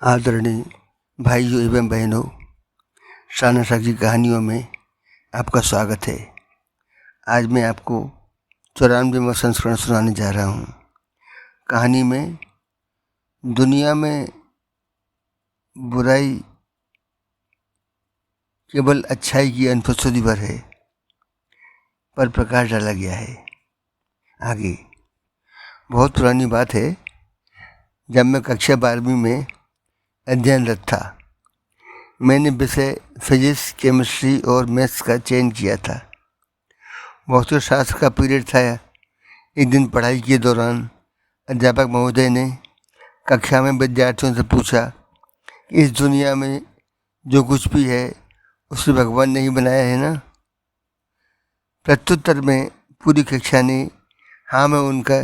आदरणीय भाइयों एवं बहनों, शाना शाह की कहानियों में आपका स्वागत है। आज मैं आपको 94वां संस्करण सुनाने जा रहा हूँ। कहानी में दुनिया में बुराई केवल अच्छाई की अनुपस्थिति पर है, पर प्रकाश डाला गया है। आगे बहुत पुरानी बात है, जब मैं कक्षा 12वीं में अध्ययनरत था। मैंने विषय फिजिक्स, केमिस्ट्री और मैथ्स का चयन किया था। भौतिक शास्त्र का पीरियड था। एक दिन पढ़ाई के दौरान अध्यापक महोदय ने कक्षा में विद्यार्थियों से पूछा कि इस दुनिया में जो कुछ भी है उसे भगवान ने ही बनाया है ना। प्रत्युत्तर में पूरी कक्षा ने हाँ में उनका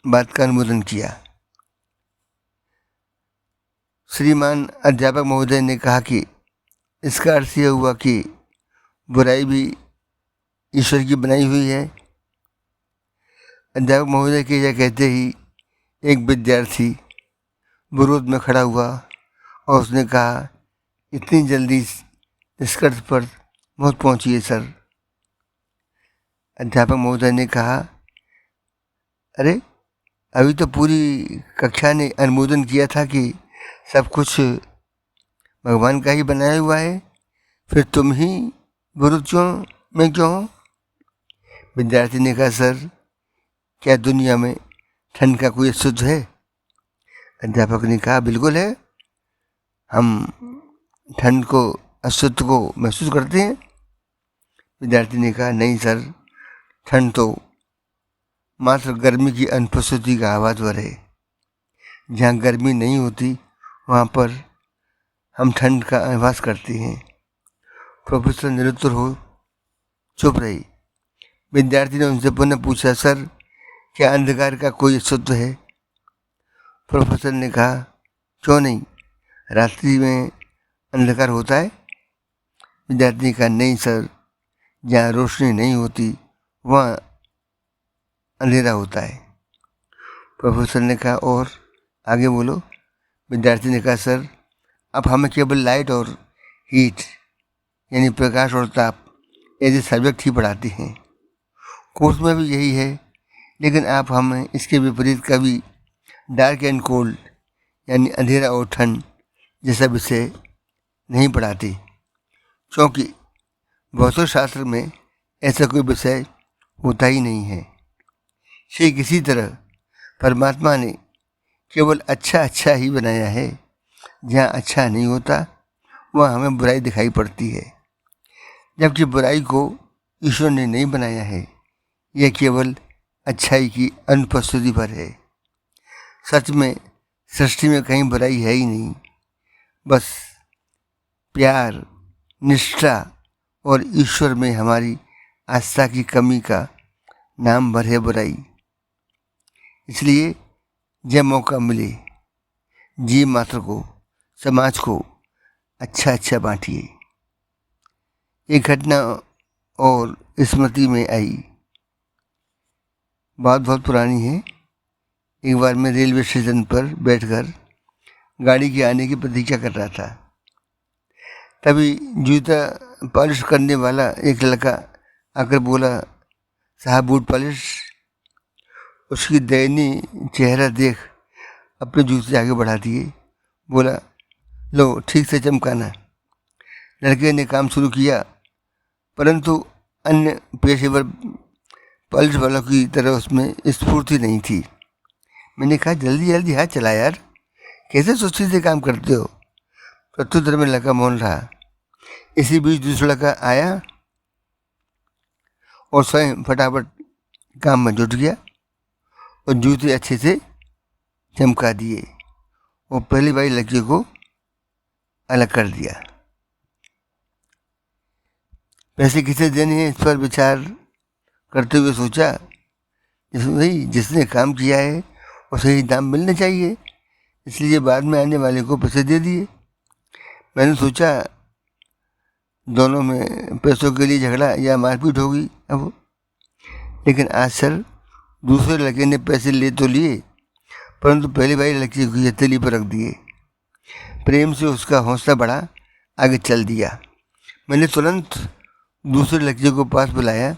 बात का अनुमोदन किया। श्रीमान अध्यापक महोदय ने कहा कि इसका अर्थ यह हुआ कि बुराई भी ईश्वर की बनाई हुई है। अध्यापक महोदय के यह कहते ही एक विद्यार्थी विरोध में खड़ा हुआ और उसने कहा, इतनी जल्दी निष्कर्ष पर बहुत पहुंची है सर। अध्यापक महोदय ने कहा, अरे अभी तो पूरी कक्षा ने अनुमोदन किया था कि सब कुछ भगवान का ही बनाया हुआ है, फिर तुम ही विरोध क्यों हो? विद्यार्थी ने कहा, सर क्या दुनिया में ठंड का कोई अस्तित्व है? अध्यापक ने कहा, बिल्कुल है, हम ठंड को अस्तित्व को महसूस करते हैं। विद्यार्थी ने कहा, नहीं सर, ठंड तो मात्र गर्मी की अनुपस्थिति का आवाज़ है। जहाँ गर्मी नहीं होती वहाँ पर हम ठंड का आभास करते हैं। प्रोफेसर निरुत्तर हो चुप रही। विद्यार्थी ने उनसे पुनः पूछा, सर क्या अंधकार का कोई अस्तित्व है? प्रोफेसर ने कहा, क्यों नहीं, रात्रि में अंधकार होता है। विद्यार्थी ने कहा, नहीं सर, जहाँ रोशनी नहीं होती वहाँ अंधेरा होता है। प्रोफेसर ने कहा, और आगे बोलो। विद्यार्थी ने कहा, सर अब हमें केवल लाइट और हीट यानी प्रकाश और ताप ऐसे सब्जेक्ट ही पढ़ाते हैं। कोर्स में भी यही है, लेकिन आप हमें इसके विपरीत कभी डार्क एंड कोल्ड यानी अंधेरा और ठंड जैसा विषय नहीं पढ़ाते, क्योंकि भौतिक शास्त्र में ऐसा कोई विषय होता ही नहीं है। ठीक इसी तरह परमात्मा ने केवल अच्छा ही बनाया है। जहाँ अच्छा नहीं होता वहाँ हमें बुराई दिखाई पड़ती है, जबकि बुराई को ईश्वर ने नहीं बनाया है। यह केवल अच्छाई की अनुपस्थिति पर है। सच में सृष्टि में कहीं बुराई है ही नहीं, बस प्यार, निष्ठा और ईश्वर में हमारी आस्था की कमी का नाम भर है बुराई। इसलिए जब मौका मिले जीव मात्र को, समाज को अच्छा बांटिए। एक घटना और स्मृति में आई, बहुत पुरानी है। एक बार मैं रेलवे स्टेशन पर बैठकर गाड़ी के आने की प्रतीक्षा कर रहा था। तभी जूता पॉलिश करने वाला एक लड़का आकर बोला, साहब बूट पॉलिश। उसकी दयनीय चेहरा देख अपने जूते आगे बढ़ा दिए। बोला, लो ठीक से चमकाना। लड़के ने काम शुरू किया, परंतु अन्य पेशेवर पॉलिश वालों की तरह उसमें स्फूर्ति नहीं थी। मैंने कहा, जल्दी हाथ चला यार, कैसे सुस्ती से काम करते हो? प्रत्युत्तर में लड़का मौन रहा। इसी बीच दूसरा लड़का आया और स्वयं फटाफट काम में जुट गया और जूते अच्छे से चमका दिए और पहली बारी लड़के को अलग कर दिया। पैसे किसे देने हैं इस पर विचार करते हुए सोचा, जिसने काम किया है उसे ही दाम मिलने चाहिए, इसलिए बाद में आने वाले को पैसे दे दिए। मैंने सोचा दोनों में पैसों के लिए झगड़ा या मारपीट होगी अब, लेकिन आज सर दूसरे लड़के ने पैसे ले तो लिए, परंतु पहली बारी लड़की को हथेली पर रख दिए प्रेम से उसका हौसला बढ़ा, आगे चल दिया। मैंने तुरंत दूसरे लड़के को पास बुलाया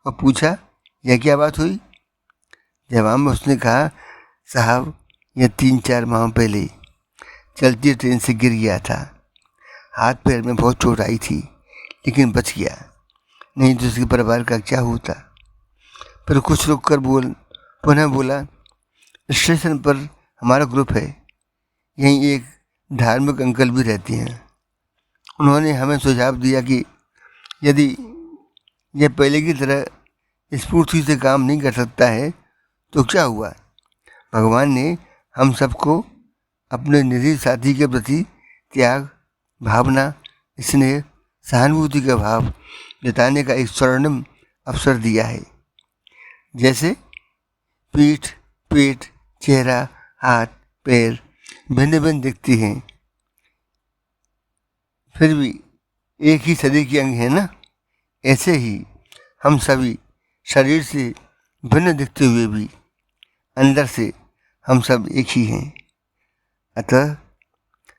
और पूछा, यह क्या बात हुई? जवाब में उसने कहा, साहब यह 3-4 माह पहले चलती ट्रेन से गिर गया था। हाथ पैर में बहुत चोट आई थी, लेकिन बच गया, नहीं तो उसके परिवार का क्या होता। पर कुछ रुक कर पुनः बोला, स्टेशन पर हमारा ग्रुप है, यहीं एक धार्मिक अंकल भी रहते हैं। उन्होंने हमें सुझाव दिया कि यदि यह पहले की तरह स्फूर्ति से काम नहीं कर सकता है तो क्या हुआ, भगवान ने हम सबको अपने निजी साथी के प्रति त्याग, भावना, स्नेह, सहानुभूति का भाव जताने का एक स्वर्णिम अवसर दिया है। जैसे पीठ, पेट, चेहरा, हाथ, पैर भिन्न भिन्न दिखती हैं, फिर भी एक ही शरीर के अंग है ना। ऐसे ही हम सभी शरीर से भिन्न दिखते हुए भी अंदर से हम सब एक ही हैं। अतः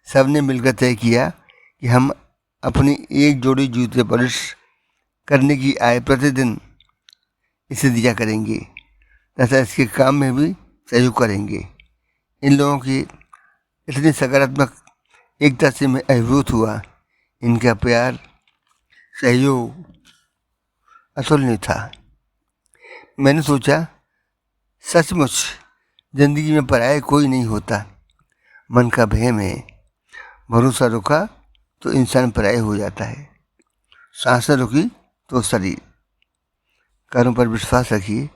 सबने मिलकर तय किया कि हम अपनी एक जोड़ी जूते पॉलिश करने की आय प्रतिदिन इसे दिया करेंगे तथा इसके काम में भी सहयोग करेंगे। इन लोगों की इतनी सकारात्मक एकता से मैं अभिभूत हुआ। इनका प्यार, सहयोग अतुलनीय था। मैंने सोचा, सचमुच जिंदगी में पराया कोई नहीं होता। मन का वहम है, भरोसा रुका तो इंसान पराया हो जाता है, सांसें रुकी तो शरीर। कर्म पर विश्वास रखिए,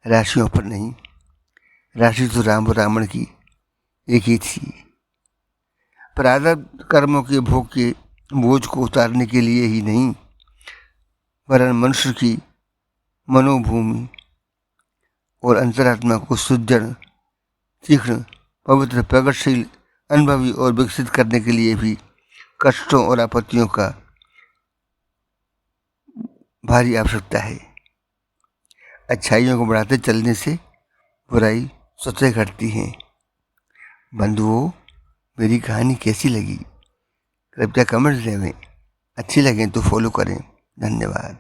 राशियों पर नहीं। राशि तो राम और रावण की एक ही थी। प्रारब्ध कर्मों के भोग के बोझ को उतारने के लिए ही नहीं, वरन मनुष्य की मनोभूमि और अंतरात्मा को सुदृढ़, तीक्ष्ण, पवित्र, प्रगतिशील, अनुभवी और विकसित करने के लिए भी कष्टों और आपत्तियों का भारी आवश्यकता है। अच्छाइयों को बढ़ाते चलने से बुराई स्वतः घटती हैं। बंधुओं, मेरी कहानी कैसी लगी कृपया कमेंट्स दें। अच्छी लगे तो फॉलो करें। धन्यवाद।